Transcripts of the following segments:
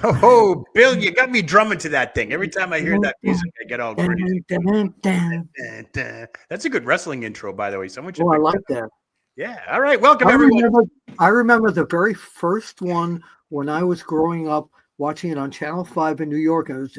Oh, Bill, you got me drumming to that thing. Every time I hear that music, I get all crazy. That's a good wrestling intro, by the way. Someone should I like that. Yeah. All right. Welcome, everyone. I remember the very first one when I was growing up, watching it on Channel 5 in New York. And it was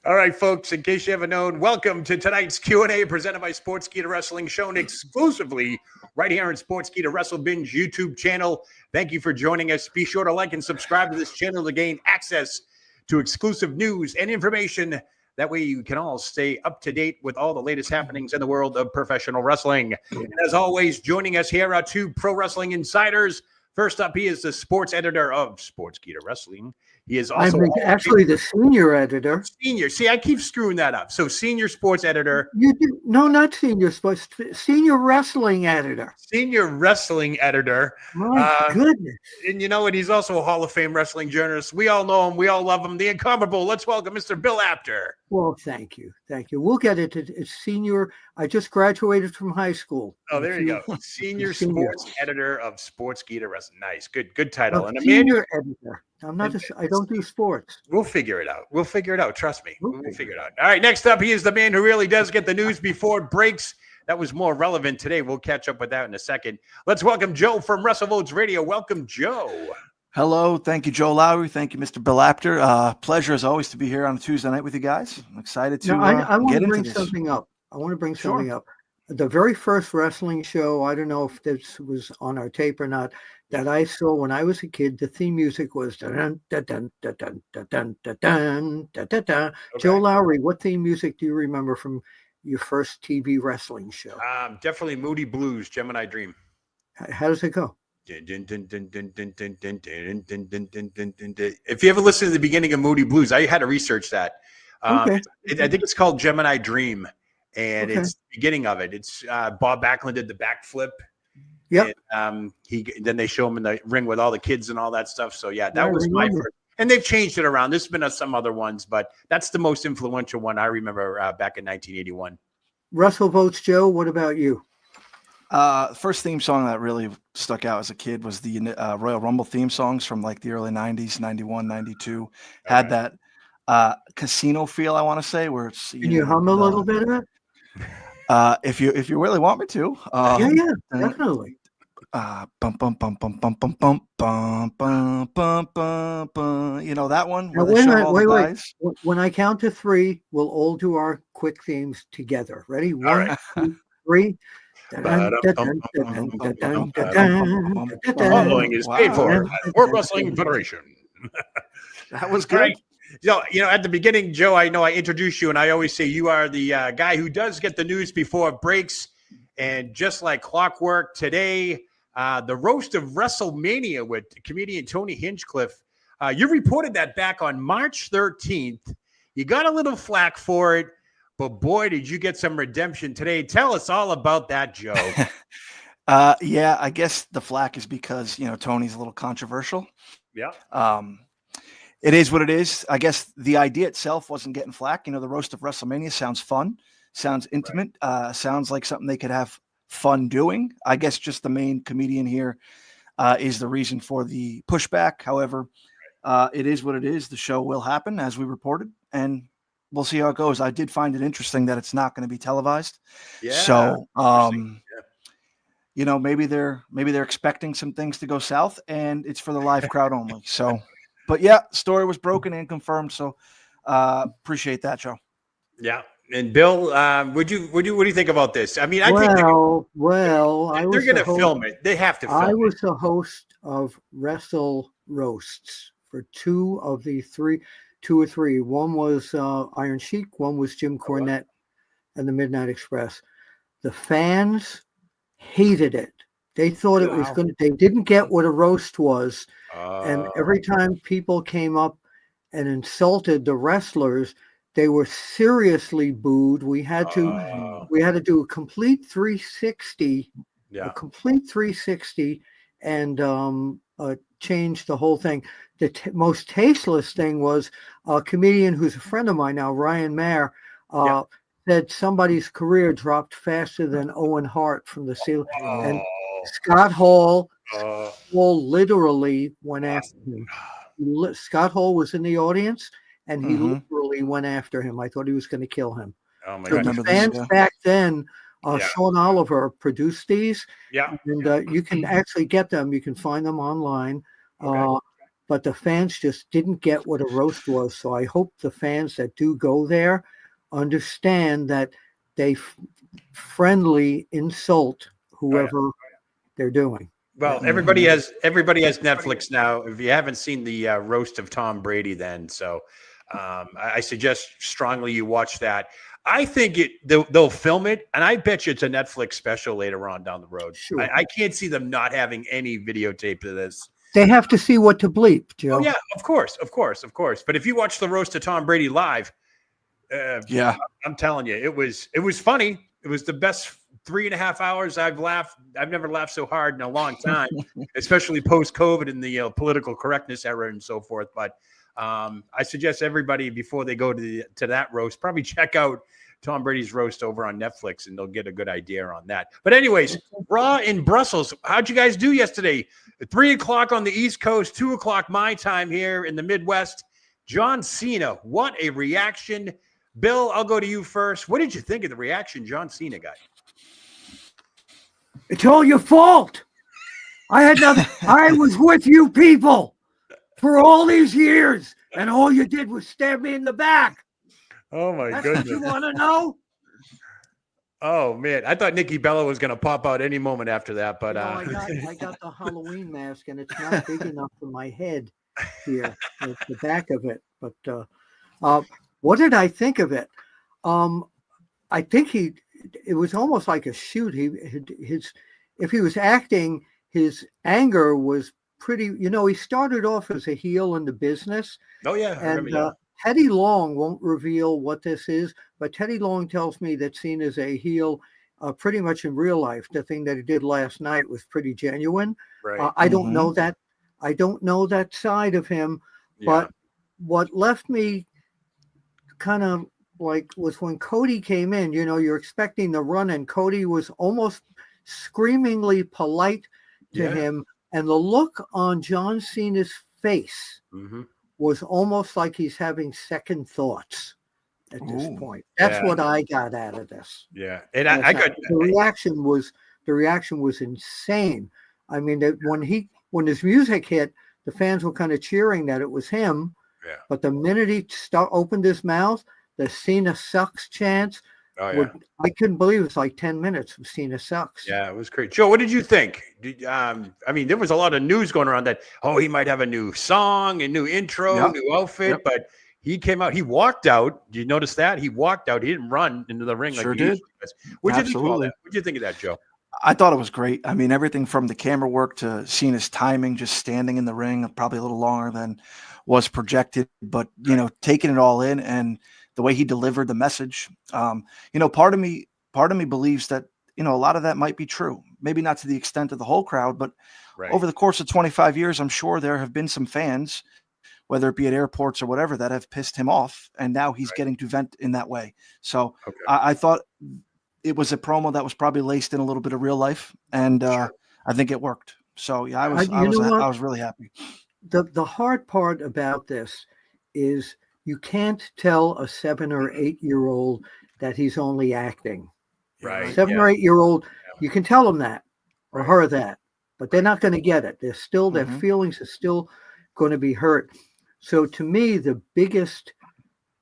All right, folks, in case you haven't known, welcome to tonight's Q&A presented by Sportskeeda Wrestling, shown exclusively right here on Sportskeeda Wrestle Binge YouTube channel. Thank you for joining us. Be sure to like and subscribe to this channel to gain access to exclusive news and information. That way you can all stay up to date with all the latest happenings in the world of professional wrestling. And as always, joining us here are two pro wrestling insiders. First up, he is the sports editor of Sportskeeda Wrestling. He is also actually the senior editor. Senior. See, I keep screwing that up. So senior sports editor. You do, no, not senior sports. Senior wrestling editor. Senior wrestling editor. My goodness. And you know what? He's also a Hall of Fame wrestling journalist. We all know him. We all love him. The incomparable. Let's welcome Mr. Bill Apter. Well, thank you. Thank you. We'll get it. It's senior. I just graduated from high school. Oh, there you go. Senior sports editor of Sportskeeda Wrestling. Nice. Good title. And senior editor. I'm not. I don't do sports. We'll figure it out. We'll figure it out. Trust me. We'll figure it out. All right. Next up, he is the man who really does get the news before it breaks. That was more relevant today. We'll catch up with that in a second. Let's welcome Joe from WrestleVotes Radio. Welcome, Joe. Hello. Thank you, Joe Lowry. Thank you, Mr. Bill Apter. Pleasure, as always, to be here on a Tuesday night with you guys. I'm excited to I want get to into bring this. something up. I want to bring something up. The very first wrestling show, I don't know if this was on our tape or not, that I saw when I was a kid, the theme music was dun, dun, dun, dun, dun, dun, dun, dun, dun, dun, dun, dun. Okay. Joe Lowry, what theme music do you remember from your first TV wrestling show? Definitely Moody Blues, Gemini Dream. How does it go? If you ever listen to the beginning of Moody Blues, I had to research that. I think it's called Gemini Dream, and it's the beginning of it. It's Bob Backlund did the backflip. Yeah. Then they show him in the ring with all the kids and all that stuff. So yeah, that was my first. And they've changed it around. There's been some other ones, but that's the most influential one I remember back in 1981. WrestleVotes, Joe. What about you? First theme song that really stuck out as a kid was the Royal Rumble theme songs from like the early 90s, 91, 92. Had that casino feel, I want to say, where it's Can you hum a little bit of it? If you really want me to. Yeah, definitely. Bum bum bum bum bum bum bum bum bum bum bum bum. You know that one? Now, wait. When I count to three, we'll all do our quick themes together. Ready? One, two, three. Following is paid for by World Wrestling Federation. That was good. Right. So, at the beginning, Joe, I know I introduced you, and I always say you are the guy who does get the news before it breaks. And just like clockwork today, the roast of WrestleMania with comedian Toni Hinchcliffe. You reported that back on March 13th. You got a little flack for it, but boy, did you get some redemption today. Tell us all about that, Joe. Yeah, I guess the flack is because, Tony's a little controversial. Yeah. It is what it is. I guess the idea itself wasn't getting flack. The roast of WrestleMania sounds fun, sounds intimate, sounds like something they could have fun doing. I guess just the main comedian here is the reason for the pushback. However, it is what it is. The show will happen as we reported, and we'll see how it goes. I did find it interesting that it's not going to be televised. Yeah. So, maybe they're expecting some things to go south, and it's for the live crowd only. So, but yeah, story was broken and confirmed. So, appreciate that, Joe. Yeah. And Bill, what do you think about this? I mean, I think they're going to film it. They have to film it. I was the host of Wrestle Roasts for two or three. One was Iron Sheik, one was Jim Cornette and the Midnight Express. The fans hated it. They thought it was they didn't get what a roast was. And every time people came up and insulted the wrestlers, they were seriously booed. We had to do a complete 360, and change the whole thing. The most tasteless thing was a comedian who's a friend of mine now, Ryan Mayer, said somebody's career dropped faster than Owen Hart from the ceiling. And Scott Hall Hall literally went after him. Scott Hall was in the audience, and he literally went after him. I thought he was going to kill him. Oh my So God! the fans back then, Yeah. Sean Oliver produced these, Yeah. and you can actually get them. You can find them online. Okay. But the fans just didn't get what a roast was. So I hope the fans that do go there understand that they friendly insult whoever they're doing. Well, everybody has Netflix now. If you haven't seen the roast of Tom Brady, then I suggest strongly you watch that. I think they'll film it, and I bet you it's a Netflix special later on down the road. Sure. I can't see them not having any videotape of this. They have to see what to bleep, Joe. Oh yeah, of course. But if you watch the roast of Tom Brady live, I'm telling you, it was funny. It was the best 3.5 hours I've laughed. I've never laughed so hard in a long time, especially post-COVID and the political correctness era and so forth. But I suggest everybody, before they go to that roast, probably check out Tom Brady's roast over on Netflix, and they'll get a good idea on that. But anyways, Raw in Brussels. How'd you guys do yesterday? 3 o'clock on the East Coast, 2 o'clock my time here in the Midwest. John Cena, what a reaction. Bill, I'll go to you first. What did you think of the reaction John Cena got? It's all your fault. I had nothing. I was with you people for all these years, and all you did was stab me in the back. Oh, my That's goodness. what you want to know? Oh, man. I thought Nikki Bella was going to pop out any moment after that. But I got the Halloween mask, and it's not big enough for my head here, at the back of it. But what did I think of it? I think it was almost like a shoot. If he was acting, his anger was pretty, he started off as a heel in the business. Oh, yeah. I remember, Teddy Long won't reveal what this is, but Teddy Long tells me that Cena is a heel pretty much in real life. The thing that he did last night was pretty genuine. Right. I don't know that. I don't know that side of him, but what left me kind of like was when Cody came in. You're expecting the run, and Cody was almost screamingly polite to him, and the look on John Cena's face was almost like he's having second thoughts at this point. That's what I got out of this. Yeah, and I got the reaction was insane. I mean, when his music hit, the fans were kind of cheering that it was him. Yeah. But the minute he opened his mouth, the Cena sucks chants. I couldn't believe it's like 10 minutes of Cena sucks. Yeah, it was great. Joe, what did you think? I mean, there was a lot of news going around that, he might have a new song, a new intro, new outfit, but he came out, he walked out. Did you notice that? He walked out. He didn't run into the ring like he usually does. What did you think of that? What did you think of that, Joe? I thought it was great. I mean, everything from the camera work to Cena's timing, just standing in the ring, probably a little longer than was projected, but, taking it all in, and the way he delivered the message. Part of me believes that, a lot of that might be true. Maybe not to the extent of the whole crowd, but over the course of 25 years, I'm sure there have been some fans, whether it be at airports or whatever, that have pissed him off. And now he's getting to vent in that way. So I thought it was a promo that was probably laced in a little bit of real life. And I think it worked. So I was really happy. The hard part about this is you can't tell a 7 or 8 year old that he's only acting. Right. 7 or 8 year old, you can tell them that or her that, but they're not going to get it. They're still, their feelings are still going to be hurt. So to me, the biggest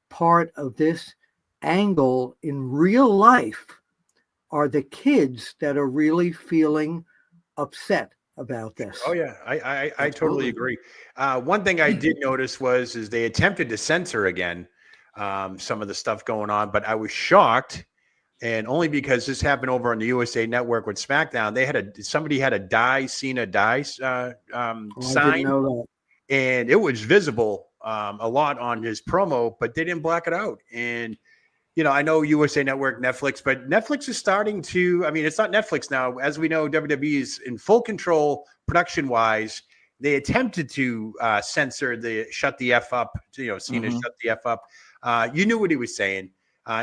part of this angle in real life are the kids that are really feeling upset about this. Oh yeah, I totally agree. One thing I did notice is they attempted to censor again some of the stuff going on, but I was shocked, and only because this happened over on the USA Network with SmackDown. Somebody had a Cena die sign, I didn't know that. And it was visible a lot on his promo, but they didn't black it out. And I know USA Network, Netflix, but Netflix is starting to, it's not Netflix now. As we know, WWE is in full control production-wise. They attempted to censor the shut the F up, Cena shut the F up. You knew what he was saying.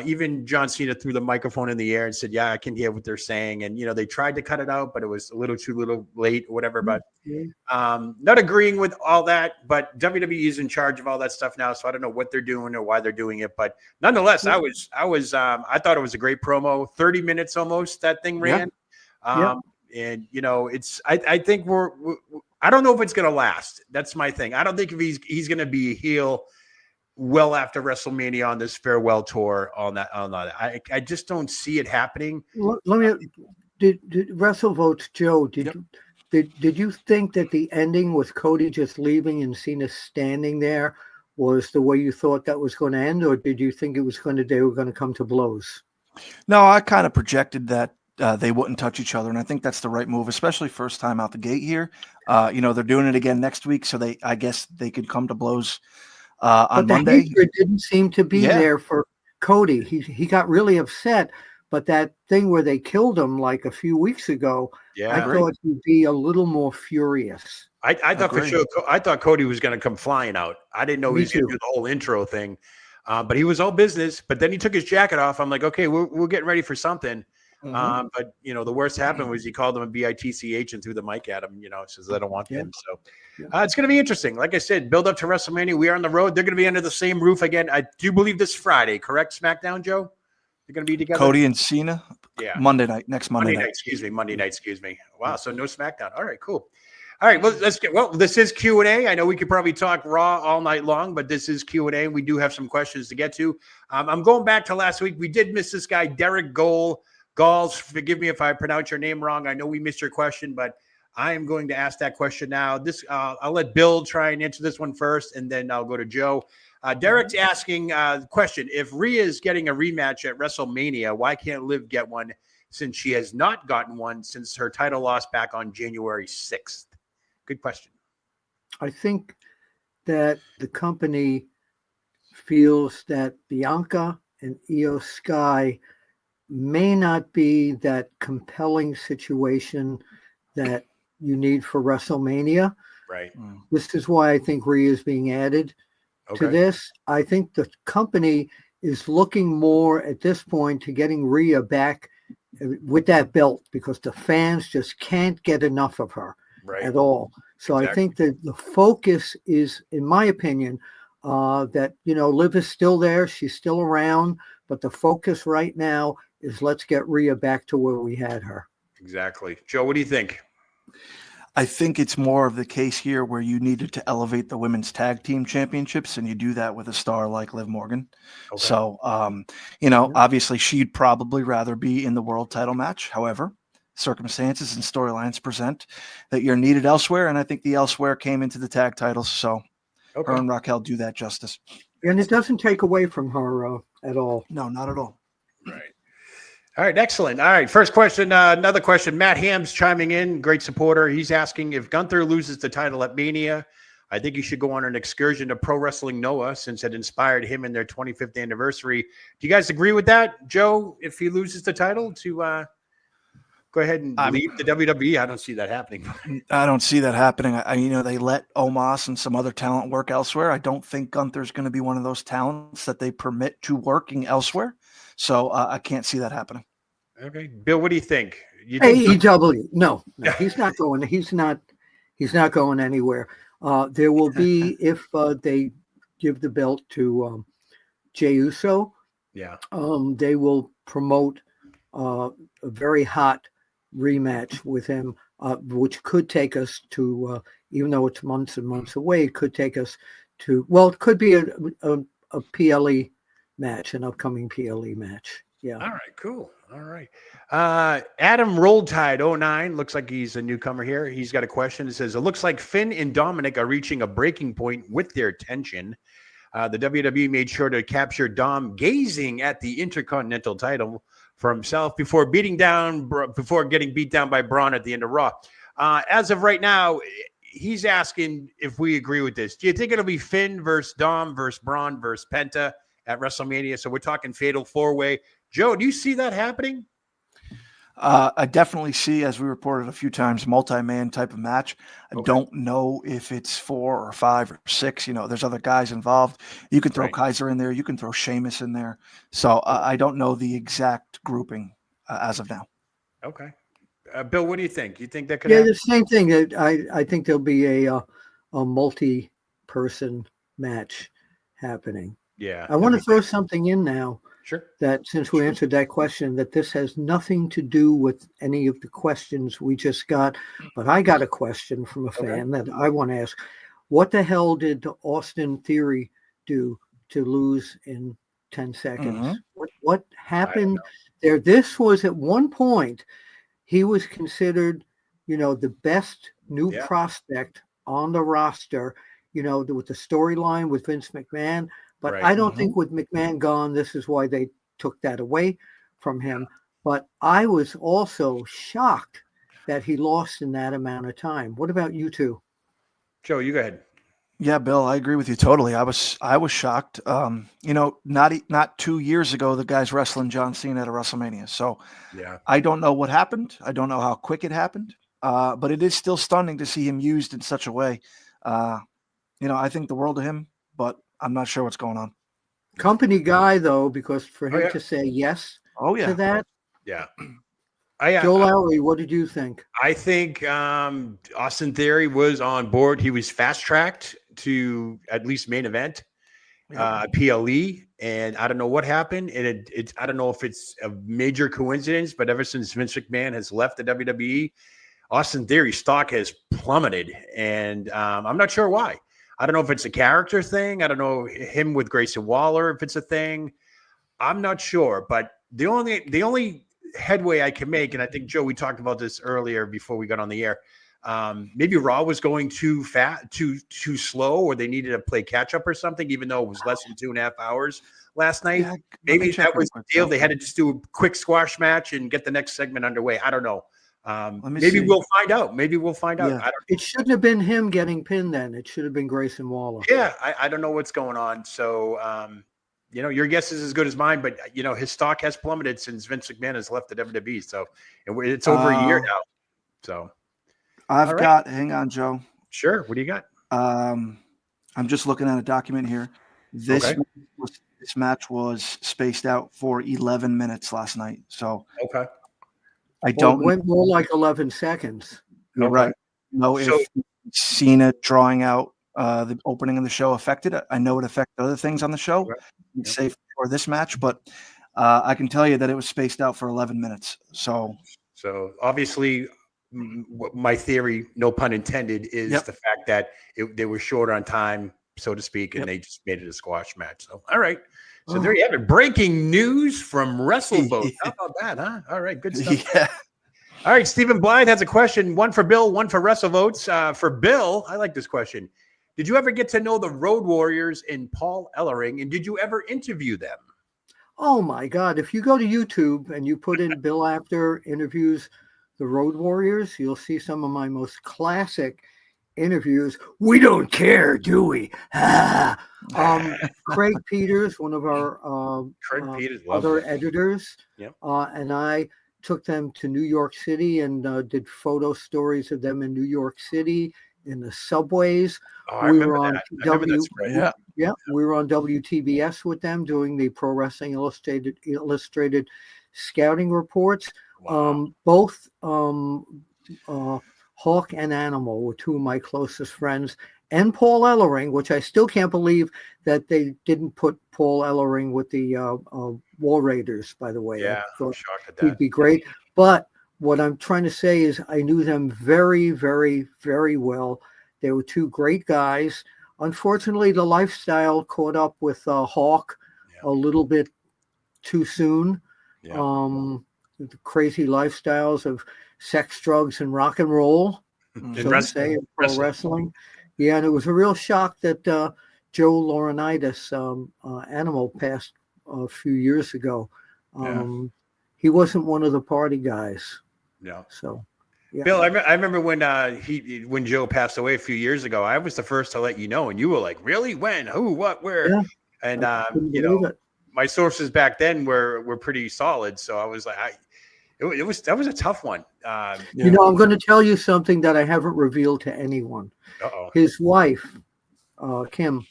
Even John Cena threw the microphone in the air and said, yeah, I can hear what they're saying. And, they tried to cut it out, but it was a little too late or whatever. But not agreeing with all that, but WWE is in charge of all that stuff now. So I don't know what they're doing or why they're doing it. But nonetheless, I thought it was a great promo. 30 minutes almost that thing ran. And, I think I don't know if it's going to last. That's my thing. I don't think if he's going to be a heel well after WrestleMania on this farewell tour on that. I just don't see it happening. Did WrestleVotes, Joe, did you think that the ending with Cody just leaving and Cena standing there was the way you thought that was going to end, or did you think they were going to come to blows? No, I kind of projected that they wouldn't touch each other, and I think that's the right move, especially first time out the gate here. They're doing it again next week, so I guess they could come to blows on Monday. The hatred didn't seem to be there for Cody. He got really upset, but that thing where they killed him like a few weeks ago, I thought he'd be a little more furious. I thought for sure. I thought Cody was going to come flying out. I didn't know he was going to do the whole intro thing, but he was all business. But then he took his jacket off. I'm like, okay, we're getting ready for something. But the worst happened was he called him a bitch and threw the mic at him. Says I don't want him. So it's going to be interesting. Like I said, build up to WrestleMania. We are on the road. They're going to be under the same roof again. I do believe this Friday, correct? SmackDown, Joe. They're going to be together. Cody and Cena. Yeah. Monday night. Next Monday night. Monday night. Excuse me. Wow. So no SmackDown. All right. Cool. All right. Well, this is Q&A. I know we could probably talk Raw all night long, but this is Q&A. We do have some questions to get to. I'm going back to last week. We did miss this guy, Derek Galls. Forgive me if I pronounce your name wrong. I know we missed your question, but I am going to ask that question now. I'll let Bill try and answer this one first, and then I'll go to Joe. Derek's asking the question, if Rhea is getting a rematch at WrestleMania, why can't Liv get one since she has not gotten one since her title loss back on January 6th? Good question. I think that the company feels that Bianca and Io Sky may not be that compelling situation that you need for WrestleMania. Right. This is why I think Rhea is being added to this. I think the company is looking more at this point to getting Rhea back with that belt because the fans just can't get enough of her at all. So I think that the focus is, in my opinion, that, Liv is still there. She's still around. But the focus right now is let's get Rhea back to where we had her. Exactly. Joe, what do you think? I think it's more of the case here where you needed to elevate the women's tag team championships, and you do that with a star like Liv Morgan. Okay. So, obviously she'd probably rather be in the world title match. However, circumstances and storylines present that you're needed elsewhere, and I think the elsewhere came into the tag titles. So her and Raquel do that justice. And it doesn't take away from her at all. No, not at all. Right. All right, excellent. All right, first question, another question. Matt Ham's chiming in, great supporter. He's asking if Gunther loses the title at Mania, I think he should go on an excursion to Pro Wrestling Noah since it inspired him in their 25th anniversary. Do you guys agree with that, Joe, if he loses the title to go ahead and leave the WWE? I don't see that happening. I don't see that happening. They let Omos and some other talent work elsewhere. I don't think Gunther's going to be one of those talents that they permit to working elsewhere. So I can't see that happening. Okay, Bill, what do you think? AEW? No, he's not going. He's not going anywhere. There will be if they give the belt to Jey Uso. Yeah. They will promote a very hot rematch with him, which could take us to, even though it's months and months away, it could take us to. Well, it could be a PLE match, an upcoming PLE match. Yeah. All right, cool. All right. Adam Rolltide 09 looks like he's a newcomer here. He's got a question. It says, it looks like Finn and Dominic are reaching a breaking point with their tension. The WWE made sure to capture Dom gazing at the Intercontinental title for himself before getting beat down by Braun at the end of Raw. As of right now, he's asking if we agree with this. Do you think it'll be Finn versus Dom versus Braun versus Penta at WrestleMania? So we're talking fatal four-way. Joe, do you see that happening? I definitely see, as we reported a few times, multi-man type of match. I don't know if it's 4 or 5 or 6. There's other guys involved. You can throw Kaiser in there. You can throw Sheamus in there. So I don't know the exact grouping as of now. Okay. Bill, what do you think? You think that could Yeah, happen? the same thing. I think there'll be a multi-person match happening. Yeah. I want to throw something in now. Sure. That since we answered that question, that this has nothing to do with any of the questions we just got. But I got a question from a fan that I want to ask. What the hell did Austin Theory do to lose in 10 seconds? What happened there? This was at one point, he was considered, the best new prospect on the roster, with the storyline with Vince McMahon. But I don't think with McMahon gone, this is why they took that away from him. But I was also shocked that he lost in that amount of time. What about you two? Joe, you go ahead. Yeah, Bill, I agree with you totally. I was shocked. Not 2 years ago, the guy's wrestling John Cena at a WrestleMania. So I don't know what happened. I don't know how quick it happened. But it is still stunning to see him used in such a way. I think the world of him, but I'm not sure what's going on. Company guy, though, because for him to say yes to that. Yeah. Joe Lowry, what did you think? I think Austin Theory was on board. He was fast-tracked to at least main event, PLE, and I don't know what happened. And I don't know if it's a major coincidence, but ever since Vince McMahon has left the WWE, Austin Theory's stock has plummeted, and I'm not sure why. I don't know if it's a character thing. I don't know him with Grayson Waller, if it's a thing. I'm not sure, but the only headway I can make, and I think, Joe, we talked about this earlier before we got on the air. Maybe Raw was going too slow, or they needed to play catch up or something, even though it was less than 2.5 hours last night. Yeah, maybe that was the deal. They had to just do a quick squash match and get the next segment underway. I don't know. Maybe we'll find out. Yeah. It shouldn't have been him getting pinned then. It should have been Grayson Waller. Yeah, I don't know what's going on. So, your guess is as good as mine, but, his stock has plummeted since Vince McMahon has left the WWE. So it's over a year now. So I've got, hang on, Joe. Sure. What do you got? I'm just looking at a document here. This match was spaced out for 11 minutes last night. So it went more like 11 seconds. You're right. No, if Cena drawing out the opening of the show affected it. I know it affected other things on the show, safe for this match, but I can tell you that it was spaced out for 11 minutes. So obviously, my theory, no pun intended, is the fact that they were short on time, so to speak, and they just made it a squash match. So, all right. So there you have it. Breaking news from WrestleVotes. How about that, huh? All right, good stuff. Yeah. All right, Stephen Blythe has a question. One for Bill, one for WrestleVotes. For Bill, I like this question. Did you ever get to know the Road Warriors and Paul Ellering, and did you ever interview them? Oh, my God. If you go to YouTube and you put in Bill Apter interviews the Road Warriors, you'll see some of my most classic interviews. We don't care, do we? Craig Peters, one of our other editors, and I took them to New York City and did photo stories of them in New York City in the subways. We were on WTBS with them doing the Pro Wrestling Illustrated scouting reports. Wow. Both Hawk and Animal were two of my closest friends, and Paul Ellering, which I still can't believe that they didn't put Paul Ellering with the War Raiders, by the way. Yeah, I'm shocked at that. He'd be great. But what I'm trying to say is I knew them very, very, very well. They were two great guys. Unfortunately, the lifestyle caught up with Hawk a little bit too soon. The crazy lifestyles of sex, drugs, and rock and roll, so to say, in pro wrestling. Yeah, and it was a real shock that Joe Laurinaitis, Animal, passed a few years ago. He wasn't one of the party guys. Yeah. So, Bill, I remember when Joe passed away a few years ago. I was the first to let you know, and you were like, "Really? When? Who? What? Where?" Yeah. And my sources back then were pretty solid. So I was like, that was a tough one. You know, I'm going to tell you something that I haven't revealed to anyone. Uh-oh. His wife, Kim,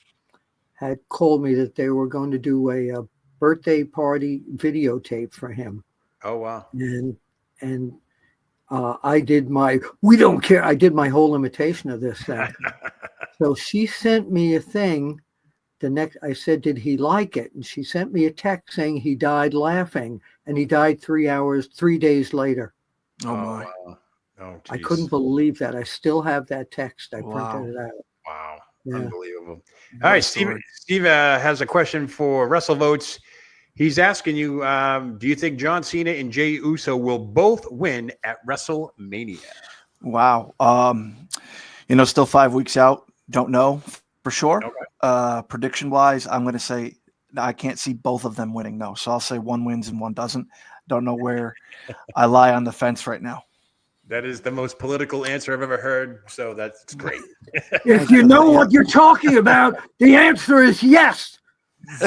had called me that they were going to do a birthday party videotape for him. Oh, wow. And I did my, we don't care. I did my whole imitation of this thing. So she sent me a thing. I said, did he like it? And she sent me a text saying he died laughing, and he died 3 days later. Oh my. Wow. Oh, I couldn't believe that. I still have that text. I printed it out. Wow. Yeah. Unbelievable. All right, Steve has a question for WrestleVotes. He's asking you, do you think John Cena and Jey Uso will both win at WrestleMania? Wow. Still 5 weeks out. Don't know for sure. Okay. Prediction-wise, I'm going to say I can't see both of them winning, no. So I'll say one wins and one doesn't. Don't know where I lie on the fence right now. That is the most political answer I've ever heard, so that's great. If you know what you're talking about, the answer is yes.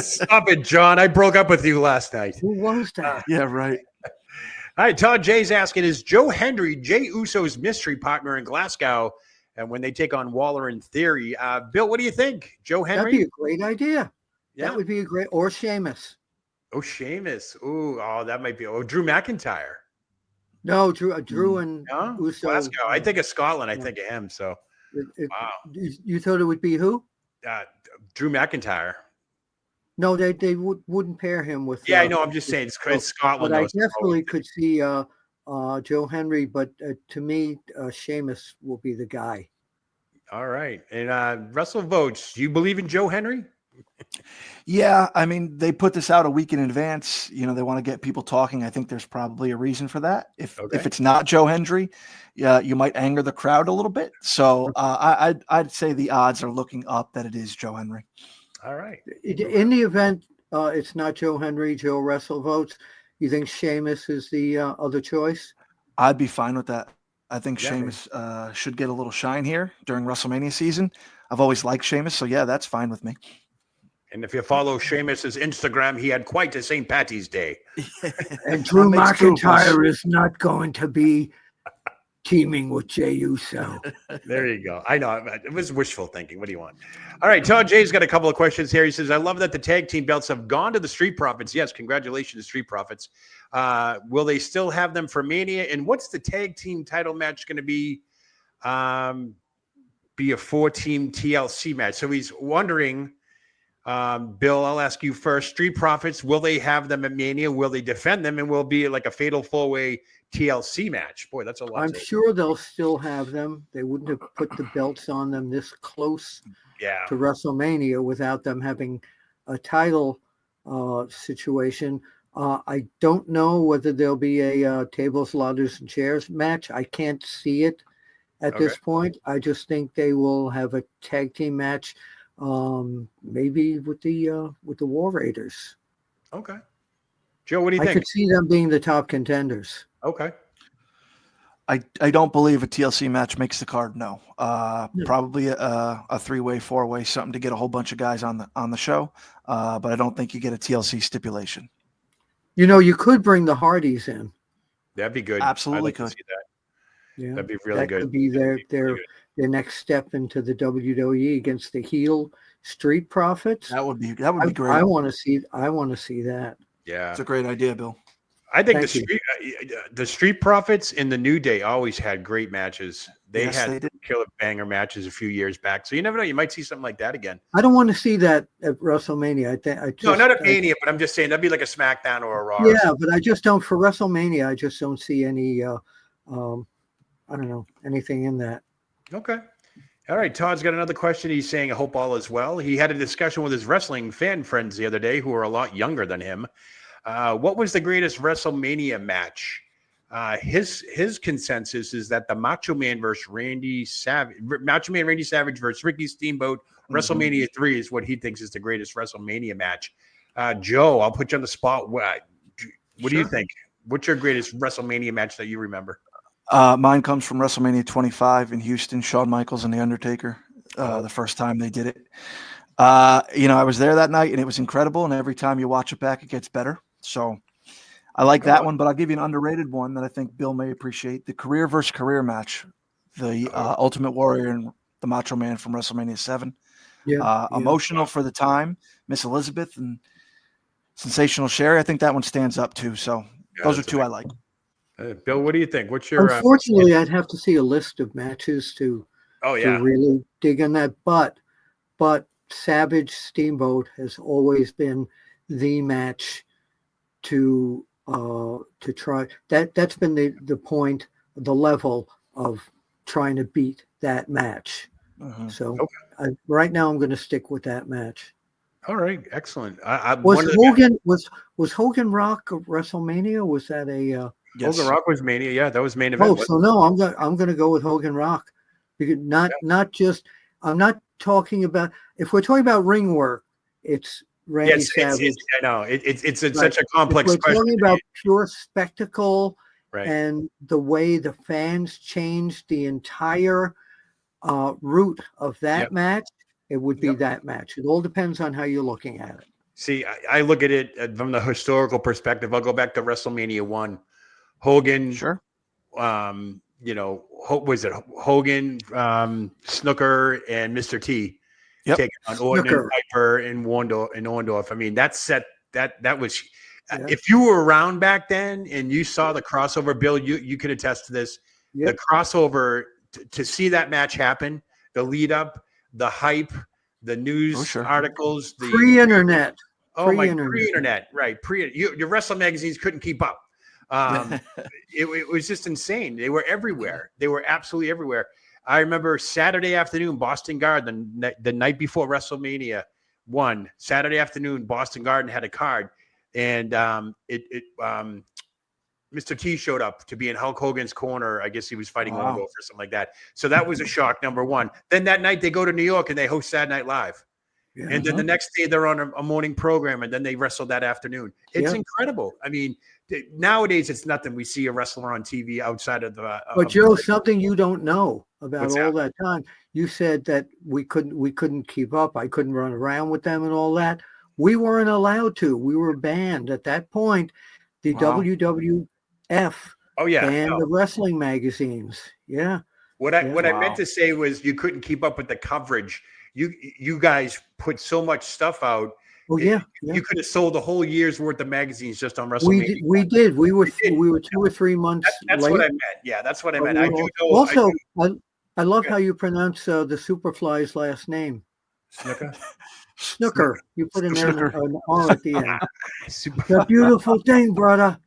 Stop it, John. I broke up with you last night. Who was that? Yeah, right. All right, Todd Jay's asking, is Joe Hendry Jey Uso's mystery partner in Glasgow and when they take on Waller in Theory? Bill, what do you think? Joe Hendry? That'd be a great idea. Yeah. That would be a great, or Sheamus. Oh, Sheamus. That might be. Oh, Drew McIntyre. No, Drew and Uso. Glasgow. I think of Scotland. I think of him. So, wow. You thought it would be who? Drew McIntyre. No, they wouldn't pair him with. Yeah, I know. I'm just saying it's Scotland. But I definitely could see Joe Hendry, but to me, Sheamus will be the guy. All right. And WrestleVotes, do you believe in Joe Hendry? Yeah, I mean, they put this out a week in advance. They want to get people talking. I think there's probably a reason for that. If it's not Joe Hendry, you might anger the crowd a little bit. So I'd say the odds are looking up that it is Joe Hendry. All right. In the event it's not Joe Hendry, Joe WrestleVotes, you think Sheamus is the other choice? I'd be fine with that. I think Sheamus should get a little shine here during WrestleMania season. I've always liked Sheamus, so yeah, that's fine with me. And if you follow Sheamus's Instagram, he had quite a St. Patty's Day. And Drew McIntyre is not going to be teaming with Jey Uso. There you go. I know. It was wishful thinking. What do you want? All right. Todd Jay's got a couple of questions here. He says, I love that the tag team belts have gone to the Street Profits. Yes, congratulations, Street Profits. Will they still have them for Mania? And what's the tag team title match going to be? Be a 4-team TLC match. So he's wondering, Bill, I'll ask you first. Street Profits, will they have them at Mania? Will they defend them? And will it be like a fatal 4-way TLC match? Boy, that's a lot. I'm sure they'll still have them. They wouldn't have put the belts on them this close to WrestleMania without them having a title situation. I don't know whether there'll be a tables, ladders, and chairs match. I can't see it at this point. I just think they will have a tag team match, maybe with the War Raiders. Okay. Joe, what do you think? I could see them being the top contenders. Okay. I don't believe a TLC match makes the card. No. Probably a 3-way, 4-way, something to get a whole bunch of guys on the show. But I don't think you get a TLC stipulation. You could bring the Hardys in. That'd be good. Absolutely could. See that. Yeah, that'd be really good. Could be their next step into the WWE against the heel Street Profits. That would be great. I want to see that. Yeah, it's a great idea, Bill. I think the Street Profits in the New Day always had great matches. They had killer banger matches a few years back. So you never know. You might see something like that again. I don't want to see that at WrestleMania. No, not at Mania, but I'm just saying that'd be like a SmackDown or a Raw. Yeah, but I just don't, for WrestleMania, I just don't see any, I don't know, anything in that. Okay. All right. Todd's got another question. He's saying, I hope all is well. He had a discussion with his wrestling fan friends the other day who are a lot younger than him. What was the greatest WrestleMania match? His consensus is that the Macho Man Randy Savage versus Ricky Steamboat, WrestleMania 3 is what he thinks is the greatest WrestleMania match. Joe, I'll put you on the spot. What do you think? What's your greatest WrestleMania match that you remember? Mine comes from WrestleMania 25 in Houston, Shawn Michaels and The Undertaker, the first time they did it. I was there that night and it was incredible. And every time you watch it back, it gets better. So I like that one, but I'll give you an underrated one that I think Bill may appreciate: the career versus career match, the Ultimate Warrior and the Macho Man from WrestleMania 7. Emotional for the time, Miss Elizabeth and Sensational Sherry. I think that one stands up too. So those are two I like. Bill, what do you think? What's your? Unfortunately, I'd have to see a list of matches to really dig in that. But Savage Steamboat has always been the match to try. That's been the point, the level of trying to beat that match. So right now, I'm going to stick with that match. All right, excellent. Was Hogan Rock of WrestleMania? Was that a Hogan Rock was Mania? Yeah, that was main event. Oh, so no, I'm going to go with Hogan Rock, because not just. I'm not talking about, if we're talking about ring work, it's Randy Savage. I know it's such a complex question. We're talking about pure spectacle, right, and the way the fans changed the entire route of that match. It would be that match. It all depends on how you're looking at it. See, I look at it from the historical perspective. I'll go back to WrestleMania 1. Hogan, sure. Was it Hogan, Snooker, and Mr. T taking on Orton and Piper and Orndorff. I mean, that was. If you were around back then and you saw the crossover, Bill, you could attest to this. The crossover to see that match happen, the lead up, the hype, the news articles, the pre-internet. Pre-internet, right? Your wrestling magazines couldn't keep up. It was just insane. They were everywhere. They were absolutely everywhere. I remember Saturday afternoon, Boston Garden, the night before WrestleMania 1, Saturday afternoon, Boston Garden had a card, and Mr. T showed up to be in Hulk Hogan's corner. I guess he was fighting Orndorff or something like that. So that was a shock, number one. Then that night they go to New York and they host Saturday Night Live. Yeah, and then the next day they're on a morning program, and then they wrestle that afternoon. It's incredible. I mean, nowadays it's nothing. We see a wrestler on TV outside of the. But Joe, something you don't know about all that time. You said that we couldn't keep up. I couldn't run around with them and all that. We weren't allowed to. We were banned at that point. The WWF and the wrestling magazines. Yeah. What I meant to say was you couldn't keep up with the coverage. You guys put so much stuff out. Oh yeah. You could have sold a whole year's worth of magazines just on WrestleMania. We did. We were 2 or 3 months. That's late. what I meant. Yeah, that's what I meant. I do know. Also, I love how you pronounce the Superfly's last name. Snooker. You put an R at the end. The beautiful thing, brother.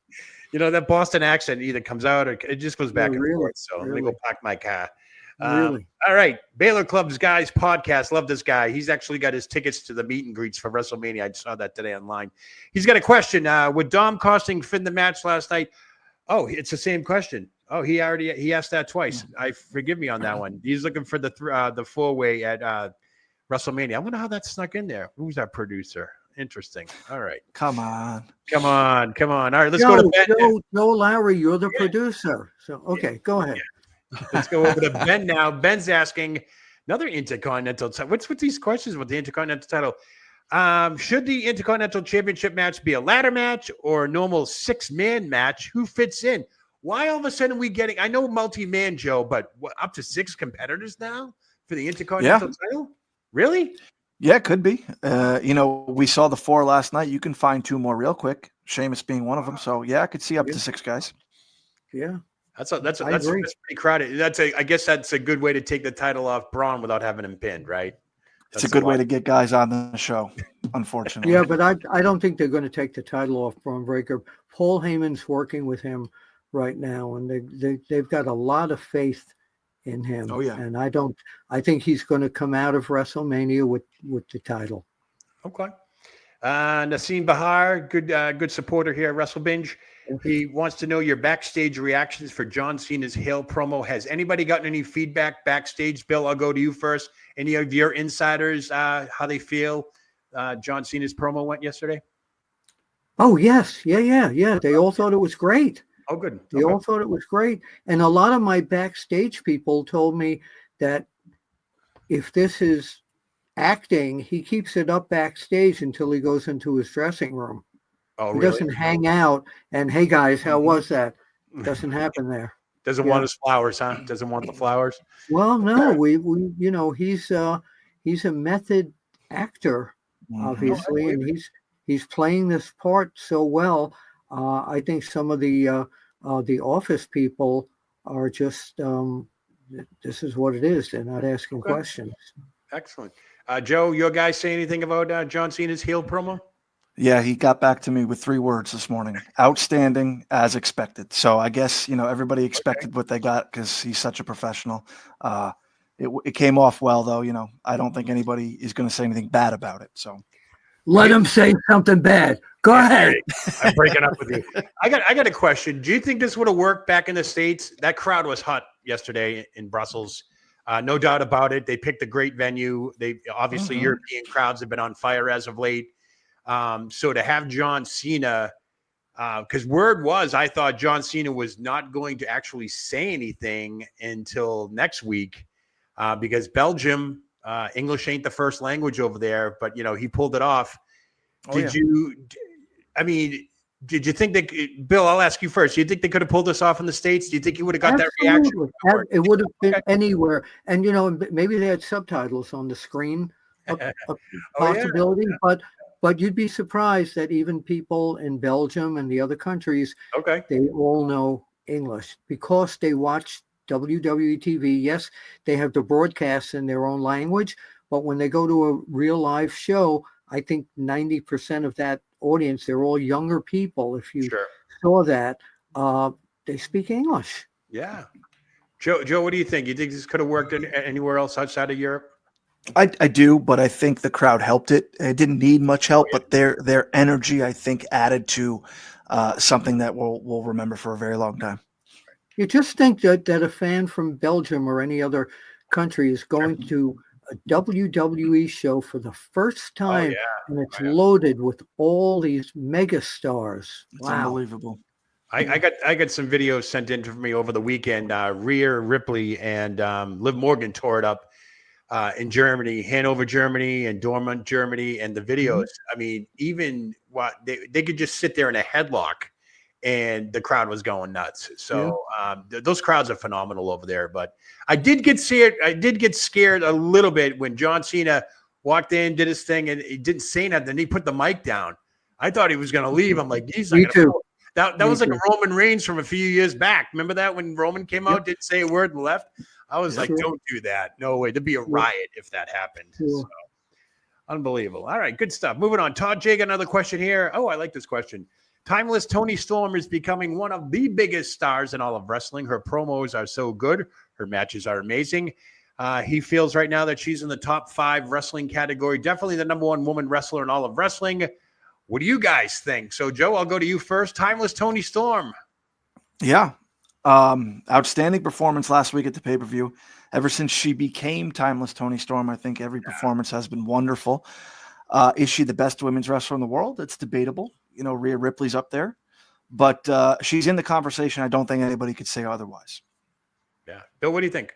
You know, that Boston accent either comes out or it just goes back and forth. So I'm going to go park my car. Really? All right. Baylor Club's Guys podcast. Love this guy. He's actually got his tickets to the meet and greets for WrestleMania. I saw that today online. He's got a question. With Dom costing Finn the match last night? Oh, it's the same question. Oh, he asked that twice. Forgive me on that one. He's looking for the 4-way at WrestleMania. I wonder how that snuck in there. Who's our producer? Interesting. All right. Come on. All right, let's go to Ben. Joe Lowry, you're the producer. So, okay, go ahead. Let's go over to Ben now. Ben's asking another Intercontinental title. What's with these questions with the Intercontinental title? Should the Intercontinental Championship match be a ladder match or a normal 6-man match? Who fits in? Why all of a sudden I know multi-man, Joe, but up to 6 competitors now for the Intercontinental title? Really? Yeah, it could be. We saw the 4 last night. You can find 2 more real quick. Sheamus being one of them. So yeah, I could see up to 6 guys. Yeah. That's pretty crowded. I guess that's a good way to take the title off Braun without having him pinned, right? It's a good way to get guys on the show, unfortunately. Yeah, but I don't think they're going to take the title off Braun Breaker. Paul Heyman's working with him right now, and they've got a lot of faith in him. Oh yeah. And I think he's going to come out of WrestleMania with the title. Okay. Nassim Bahar, good supporter here at WrestleBinge. He wants to know your backstage reactions for John Cena's Hail promo. Has anybody gotten any feedback backstage? Bill, I'll go to you first. Any of your insiders, how they feel John Cena's promo went yesterday? Oh, yes. Yeah. They all thought it was great. Oh, good. They all thought it was great. And a lot of my backstage people told me that if this is acting, he keeps it up backstage until he goes into his dressing room. Oh, He really? doesn't hang out and, hey guys, how was that? Doesn't happen there. Doesn't want his flowers, huh? Doesn't want the flowers. Well, no, we he's a method actor, obviously, and he's playing this part so well. I think some of the office people are just this is what it is. They're not asking questions. Excellent. Joe, your guys say anything about John Cena's heel promo? Yeah, he got back to me with 3 words this morning. Outstanding, as expected. So I guess, everybody expected what they got because he's such a professional. It came off well, though. I don't think anybody is going to say anything bad about it. So let him say something bad. Go ahead. I'm breaking up with you. I got a question. Do you think this would have worked back in the States? That crowd was hot yesterday in Brussels. No doubt about it. They picked a great venue. They obviously European crowds have been on fire as of late. So to have John Cena, because word was, I thought John Cena was not going to actually say anything until next week, because Belgium, English ain't the first language over there, but he pulled it off. Did you think that, Bill, I'll ask you first. Do you think they could have pulled this off in the States? Do you think you would have got that reaction? It would have been anywhere. And, maybe they had subtitles on the screen, a possibility, but you'd be surprised that even people in Belgium and the other countries, they all know English because they watch WWE TV. Yes, they have the broadcasts in their own language, but when they go to a real live show, I think 90% of that audience, they're all younger people. If you saw that, they speak English. Yeah. Joe, what do you think? You think this could have worked anywhere else outside of Europe? I do, but I think the crowd helped it. It didn't need much help, but their energy, I think, added to something that we'll remember for a very long time. You just think that a fan from Belgium or any other country is going to a WWE show for the first time, and it's loaded with all these mega stars. It's unbelievable. I got some videos sent in to me over the weekend. Rhea Ripley and Liv Morgan tore it up in Germany, Hanover, Germany, and Dortmund, Germany, and the videos. I mean, even what they could just sit there in a headlock, and the crowd was going nuts. So those crowds are phenomenal over there. But I did get scared. I did get scared a little bit when John Cena walked in, did his thing, and he didn't say nothing. He put the mic down. I thought he was going to leave. I'm like, he's not going to. That was like a Roman Reigns from a few years back. Remember that when Roman came out, didn't say a word and left? I was like, don't do that. No way. There'd be a riot if that happened. So, unbelievable. All right, good stuff. Moving on. Todd J got another question here. Oh, I like this question. Timeless Toni Storm is becoming one of the biggest stars in all of wrestling. Her promos are so good. Her matches are amazing. He feels right now that she's in the top 5 wrestling category. Definitely the number 1 woman wrestler in all of wrestling. What do you guys think? So, Joe, I'll go to you first. Timeless Toni Storm. Yeah. Outstanding performance last week at the pay-per-view. Ever since she became Timeless Toni Storm, I think every performance has been wonderful. Is she the best women's wrestler in the world? It's debatable. Rhea Ripley's up there, but she's in the conversation. I don't think anybody could say otherwise. Yeah. Bill, what do you think?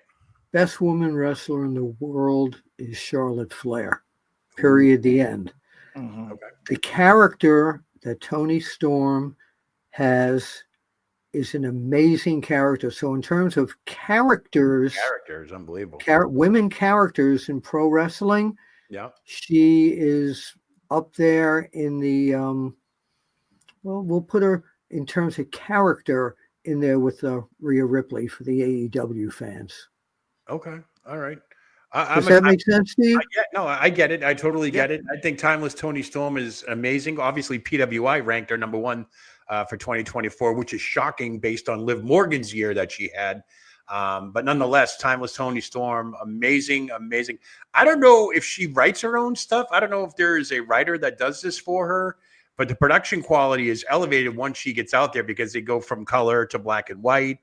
Best woman wrestler in the world is Charlotte Flair. Period. The end. Mm-hmm. Okay. The character that Toni Storm has is an amazing character. So in terms of characters, unbelievable. Women characters in pro wrestling, she is up there in the we'll put her in terms of character in there with Rhea Ripley for the AEW fans. Okay. All right. Does that make sense to you? I get it. I totally get it. I think Timeless Toni Storm is amazing. Obviously, PWI ranked her number 1 for 2024, which is shocking based on Liv Morgan's year that she had. But nonetheless, Timeless Toni Storm, amazing. I don't know if she writes her own stuff. I don't know if there is a writer that does this for her, but the production quality is elevated once she gets out there because they go from color to black and white.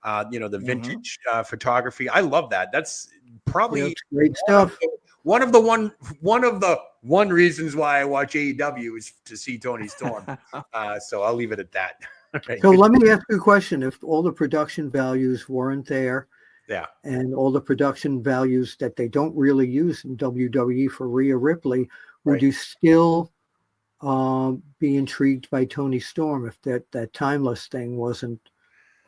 The vintage photography. I love that. That's probably great stuff. One of the reasons why I watch AEW is to see Toni Storm. So I'll leave it at that. Okay. So let me ask you a question. If all the production values weren't there, and all the production values that they don't really use in WWE for Rhea Ripley, would you still be intrigued by Toni Storm if that timeless thing wasn't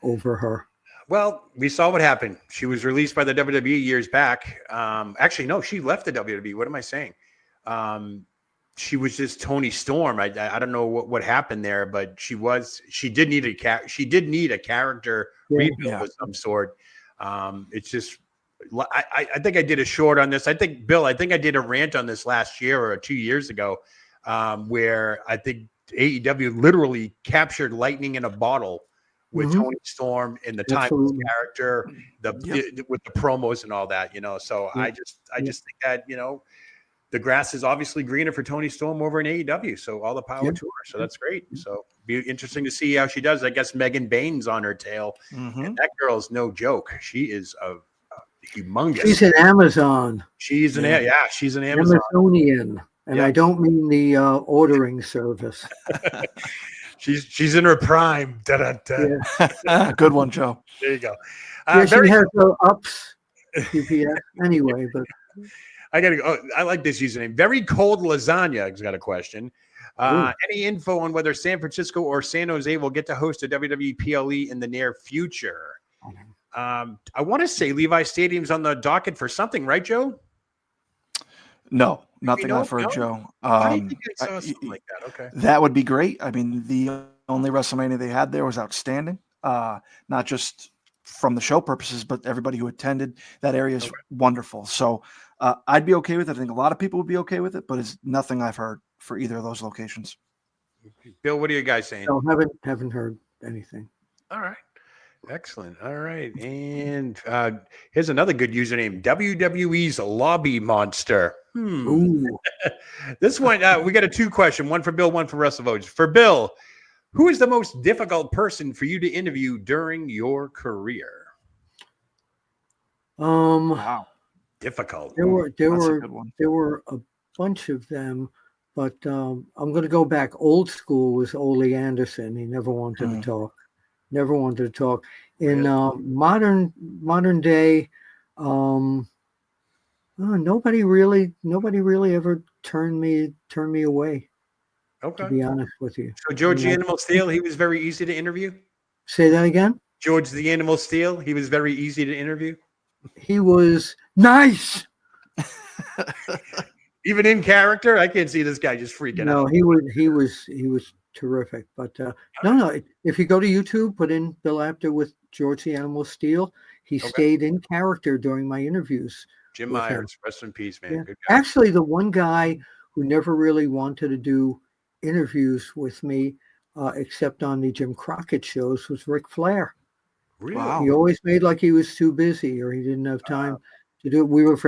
over her. Well, we saw what happened. She was released by the WWE years back. Actually, no, she left the WWE. What am I saying? She was just Toni Storm. I don't know what happened there, but she did need a character rebuild of some sort. It's just, I think I did a short on this. I think I did a rant on this last year or 2 years ago, where I think AEW literally captured lightning in a bottle with Toni Storm and the timeless character, with the promos and all that, So I just think that, the grass is obviously greener for Toni Storm over in AEW. So all the power to her. So that's great. So be interesting to see how she does. I guess Megan Bain's on her tail. And that girl's no joke. She is a humongous. She's an Amazon. She's an she's an Amazon. Amazonian. And I don't mean the ordering service. She's in her prime. Yeah. Good one, Joe. There you go. She has no ups. UPS anyway, but I gotta go. Oh, I like this username. Very Cold Lasagna has got a question. Any info on whether San Francisco or San Jose will get to host a WWE PLE in the near future? I want to say Levi Stadium's on the docket for something, right, Joe? No, nothing I've heard, Joe. I think I saw something like that. Okay. That would be great. I mean, the only WrestleMania they had there was outstanding. Not just from the show purposes, but everybody who attended. That area is wonderful. So I'd be okay with it. I think a lot of people would be okay with it, but it's nothing I've heard for either of those locations. Bill, what are you guys saying? No, haven't heard anything. All right. Excellent. All right. And here's another good username, WWE's Lobby Monster. Ooh. This one, we got a 2-question, one for Bill, one for WrestleVotes. For Bill, who is the most difficult person for you to interview during your career? Wow. Difficult. There were a bunch of them, but I'm going to go back. Old school was Ole Anderson. He never wanted to talk. Never wanted to talk. In modern day, nobody really ever turned me away. Okay. To be honest with you. So George the Animal Steel, he was very easy to interview. Say that again. George the Animal Steel, he was very easy to interview. He was nice. Even in character, I can't see this guy just freaking out. No, he was terrific. But no. If you go to YouTube, put in Bill Apter with George the Animal Steel. He stayed in character during my interviews. Jim Myers, rest in peace, man. Yeah. Good guy. Actually, the one guy who never really wanted to do interviews with me, except on the Jim Crockett shows, was Ric Flair. Really? Wow. He always made like he was too busy or he didn't have time to do it. We were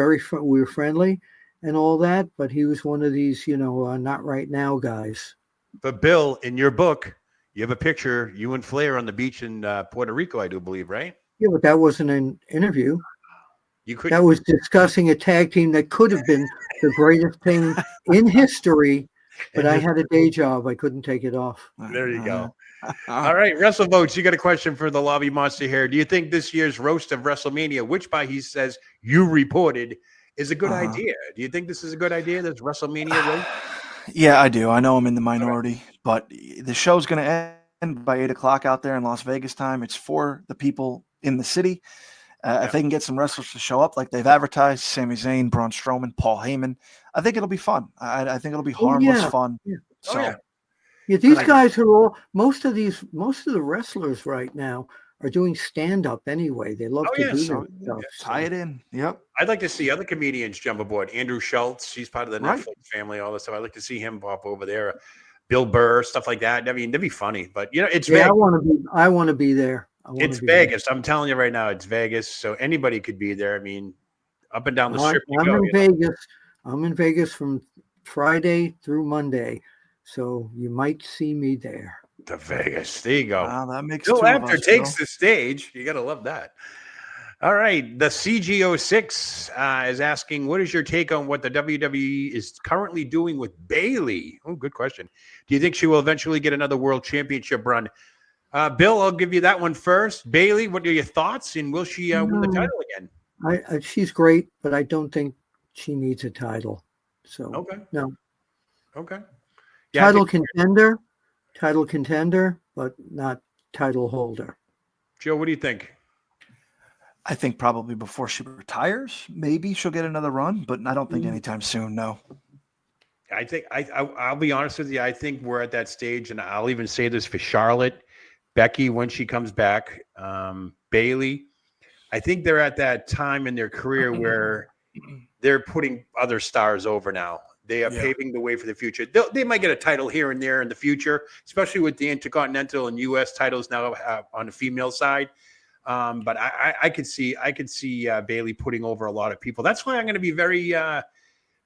we were friendly and all that, but he was one of these, not right now guys. But Bill, in your book, you have a picture, you and Flair on the beach in Puerto Rico, I do believe, right? Yeah, but that wasn't an interview. That was discussing a tag team that could have been the greatest thing in history, but I had a day job. I couldn't take it off. There you go. All right, WrestleVotes, you got a question for the Lobby Monster here. Do you think this year's roast of WrestleMania, which by he says you reported, is a good idea? Do you think this is a good idea, this WrestleMania roast? Yeah, I do. I know I'm in the minority, but the show's going to end by 8 o'clock out there in Las Vegas time. It's for the people in the city. If they can get some wrestlers to show up like they've advertised, Sami Zayn, Braun Strowman, Paul Heyman, I think it'll be fun. I think it'll be harmless fun. Yeah. So, these guys are all most of the wrestlers right now are doing stand-up anyway. They love to do stuff. Tie it in. Yep. I'd like to see other comedians jump aboard. Andrew Schultz, he's part of the Netflix family, all this stuff. I'd like to see him pop over there. Bill Burr, stuff like that. I mean, that'd be funny. But it's Vegas. I want to be there. It's Vegas. I'm telling you right now, it's Vegas. So anybody could be there. I mean, up and down the strip. I'm in Vegas from Friday through Monday. So you might see me there. To Vegas. There you go. Wow, that makes Bill Apter takes the stage. You got to love that. All right. The CG06 is asking, what is your take on what the WWE is currently doing with Bayley? Oh, good question. Do you think she will eventually get another world championship run? Bill, I'll give you that one first. Bayley, what are your thoughts? And will she win the title again? She's great, but I don't think she needs a title. So okay. No. Okay. Yeah, title contender, but not title holder. Joe, what do you think? I think probably before she retires, maybe she'll get another run, but I don't think anytime soon. No. I think I'll be honest with you. I think we're at that stage, and I'll even say this for Charlotte, Becky when she comes back, Bayley. I think they're at that time in their career where they're putting other stars over now. They are paving the way for the future. They might get a title here and there in the future, especially with the Intercontinental and U.S. titles now on the female side. But I could see Bayley putting over a lot of people. That's why I'm going to be very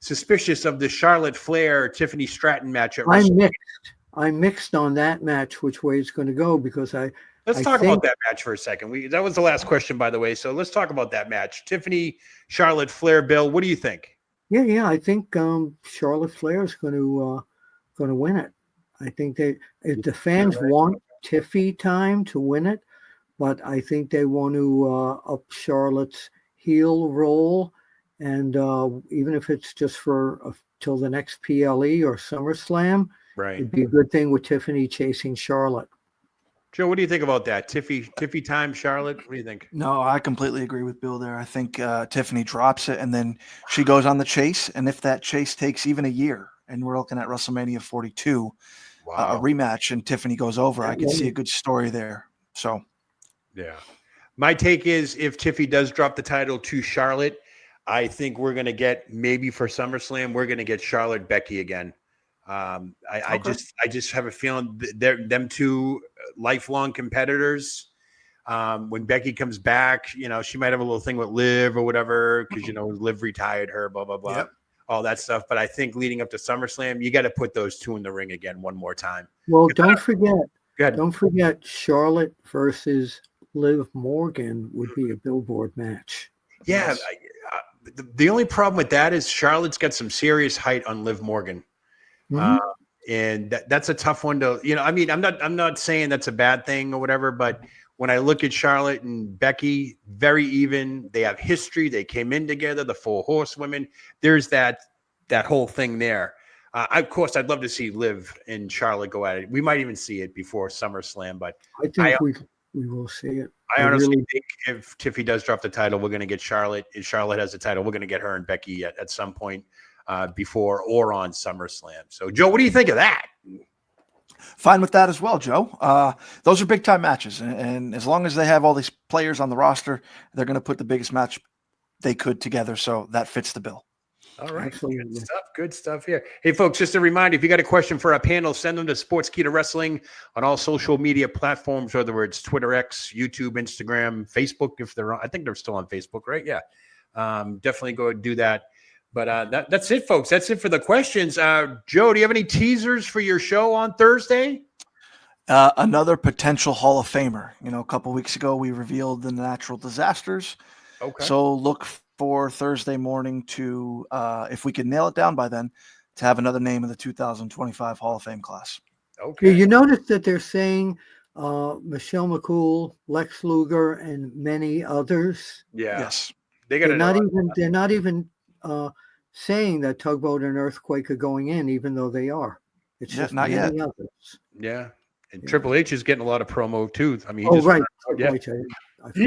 suspicious of the Charlotte Flair Tiffany Stratton match at WrestleMania. I'm mixed on that match, which way it's going to go, because Let's talk about that match for a second. That was the last question, by the way. So let's talk about that match. Tiffany, Charlotte, Flair, Bill. What do you think? Yeah. I think Charlotte Flair is going to win it. I think if the fans want Tiffy time to win it, but I think they want to up Charlotte's heel role, and even if it's just for till the next PLE or SummerSlam, right? It'd be a good thing with Tiffany chasing Charlotte. Joe, what do you think about that? Tiffy time, Charlotte? What do you think? No, I completely agree with Bill there. I think Tiffany drops it, and then she goes on the chase. And if that chase takes even a year, and we're looking at WrestleMania 42, a rematch, and Tiffany goes over, I could see a good story there. So, yeah. My take is if Tiffy does drop the title to Charlotte, I think we're going to get, maybe for SummerSlam, we're going to get Charlotte Becky again. I just have a feeling them two lifelong competitors. When Becky comes back, she might have a little thing with Liv or whatever, because Liv retired her, blah blah blah, all that stuff. But I think leading up to SummerSlam, you got to put those two in the ring again one more time. Well, don't forget Charlotte versus Liv Morgan would be a billboard match. Yeah, Yes. The only problem with that is Charlotte's got some serious height on Liv Morgan. And that's a tough one to, I'm not saying that's a bad thing or whatever, but when I look at Charlotte and Becky, very even, they have history. They came in together, the 4 horsewomen. There's that whole thing there. Of course, I'd love to see Liv and Charlotte go at it. We might even see it before SummerSlam, but I think we will see it. I honestly think if Tiffy does drop the title, we're going to get Charlotte. If Charlotte has the title, we're going to get her and Becky at some point before or on SummerSlam. So, Joe, what do you think of that? Fine with that as well, Joe. Those are big time matches, and as long as they have all these players on the roster, they're going to put the biggest match they could together. So that fits the bill. All right. Good stuff here. Hey, folks, just a reminder, if you got a question for our panel, send them to Sportskeeda Wrestling on all social media platforms, whether it's Twitter, X, YouTube, Instagram, Facebook, if they're on. I think they're still on Facebook, right? Yeah. Definitely go and do that. But that's it, folks. That's it for the questions. Joe, do you have any teasers for your show on Thursday? Another potential Hall of Famer. A couple weeks ago, we revealed the natural disasters. Okay. So look for Thursday morning to, if we can nail it down by then, to have another name in the 2025 Hall of Fame class. Okay. You notice that they're saying Michelle McCool, Lex Luger, and many others. Yeah. Yes. They're not even saying that Tugboat and Earthquake are going in, even though they are. It's just not yet. Others. Yeah. And Triple H is getting a lot of promo too. I mean, he's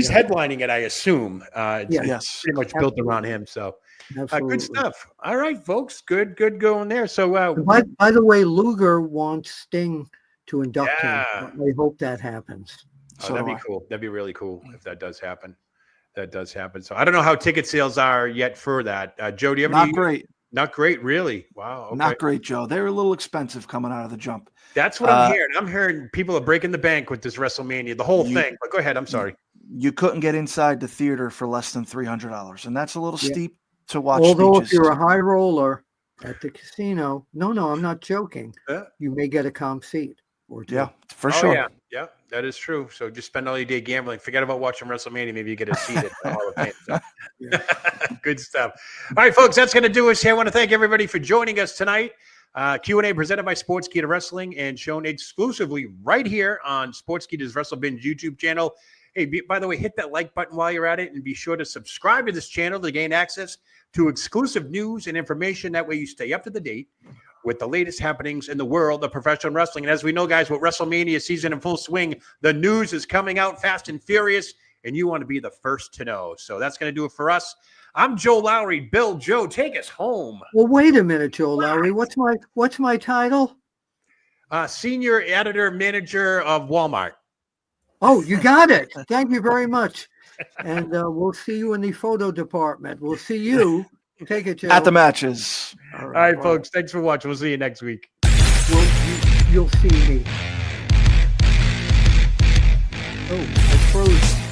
headlining it, I assume. It's pretty much built around him. So good stuff. All right, folks. Good going there. So by the way, Luger wants Sting to induct him. I hope that happens. Oh, that'd be cool. That'd be really cool if that does happen. So I don't know how ticket sales are yet for that. Joe, do you have any? Great. Not great, really. Wow. Okay. Not great, Joe. They're a little expensive coming out of the jump. That's what I'm hearing. I'm hearing people are breaking the bank with this WrestleMania, the whole thing. But go ahead. I'm sorry. You couldn't get inside the theater for less than $300, and that's a little steep to watch. Although if you're a high roller at the casino, no, I'm not joking. You may get a comp seat or two. Yeah, for sure. Yeah, that is true. So just spend all your day gambling. Forget about watching WrestleMania. Maybe you get a seat at the Hall of Fame. So. Good stuff. All right, folks, that's going to do us here. I want to thank everybody for joining us tonight. Q&A presented by Sportskeeda Wrestling and shown exclusively right here on Sportskeeda's WrestleBinge YouTube channel. Hey, by the way, hit that like button while you're at it, and be sure to subscribe to this channel to gain access to exclusive news and information. That way you stay up to the date with the latest happenings in the world of professional wrestling. And as we know, guys, with WrestleMania season in full swing, the news is coming out fast and furious, and you want to be the first to know. So that's going to do it for us. I'm Joe Lowry. Bill, Joe, take us home. Well, wait a minute, Joe Lowry. What's my title? Senior editor manager of Walmart. Oh, you got it. Thank you very much. And we'll see you in the photo department. We'll see you. Take it, Joe. At the matches. All right, folks. Thanks for watching. We'll see you next week. You'll see me. Oh, I froze.